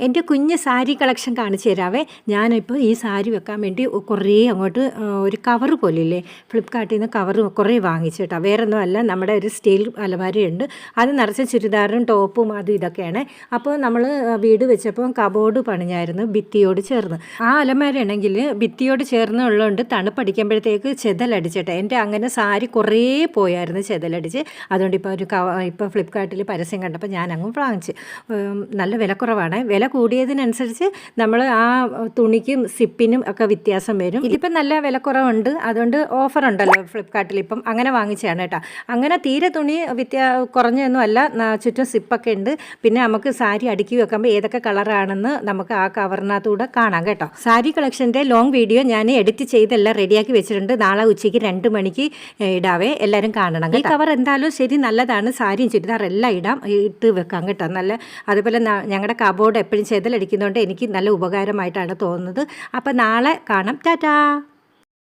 എൻ്റെ കുഞ്ഞ് സാരി കളക്ഷൻ കാണിച്ചു തരാവേ. ഞാനിപ്പോൾ ഈ സാരി വെക്കാൻ വേണ്ടി കുറേ അങ്ങോട്ട് ഒരു കവറ് പോലില്ലേ, ഫ്ലിപ്കാർട്ടിൽ നിന്ന് കവറ് കുറേ വാങ്ങിച്ചു കേട്ടോ. വേറെ ഒന്നും അല്ല, നമ്മുടെ ഒരു സ്റ്റീൽ അലമാരയുണ്ട്, അത് നിറച്ച് ചുരിദാറും ടോപ്പും അതും ഇതൊക്കെയാണ്. അപ്പോൾ നമ്മൾ വീട് വെച്ചപ്പോൾ കബോർഡ് പണിഞ്ഞായിരുന്നു ഭിത്തിയോട് ചേർന്ന്. ആ അലമാരയാണെങ്കിൽ ഭിത്തിയോട് ചേർന്നുള്ളതുകൊണ്ട് തണുപ്പടിക്കുമ്പോഴത്തേക്ക് ചെതലടിച്ചിട്ട് എൻ്റെ അങ്ങനെ സാരി കുറേ പോയായിരുന്നു ചെതലടിച്ച്. അതുകൊണ്ട് ഇപ്പോൾ ഫ്ലിപ്കാർട്ടിൽ പരസ്യം കണ്ടപ്പോൾ ഞാൻ അങ്ങ് വാങ്ങിച്ച്. നല്ല വിലക്കുറവാണ്. വില കൂടിയതിനനുസരിച്ച് നമ്മൾ ആ തുണിക്കും സിപ്പിനും ഒക്കെ വ്യത്യാസം വരും. ഇതിപ്പം നല്ല വിലക്കുറവുണ്ട്, അതുകൊണ്ട് ഓഫർ ഉണ്ടല്ലോ ഫ്ലിപ്കാർട്ടിൽ, ഇപ്പം അങ്ങനെ വാങ്ങിച്ചതാണ് കേട്ടോ. അങ്ങനെ തീരെ തുണി കുറഞ്ഞൊന്നും അല്ല, ചുറ്റും സിപ്പൊക്കെ ഉണ്ട്. പിന്നെ നമുക്ക് സാരി അടുക്കി വെക്കുമ്പോൾ ഏതൊക്കെ കളറാണെന്ന് നമുക്ക് ആ കവറിനകത്തൂടെ കാണാം കേട്ടോ. സാരി കളക്ഷൻ്റെ ലോങ് വീഡിയോ ഞാൻ എഡിറ്റ് ചെയ്തെല്ലാം റെഡിയാക്കി വെച്ചിട്ടുണ്ട്. നാളെ ഉച്ചയ്ക്ക് 2 മണിക്ക് ഇടാവേ, എല്ലാവരും കാണണം. ഈ കവർ എന്തായാലും ശരി നല്ലതാണ്, സാരിയും ചുരിദാർ എല്ലാം ഇട്ട് വെക്കാം കേട്ടോ. നല്ല അതുപോലെ ഞങ്ങളുടെ കബോർഡ് എപ്പോഴും ചെതലടിക്കുന്നതുകൊണ്ട് എനിക്ക് നല്ല ഉപകാരമായിട്ടാണ് തോന്നുന്നത്. അപ്പോൾ നാളെ കാണാം. ടാറ്റാ.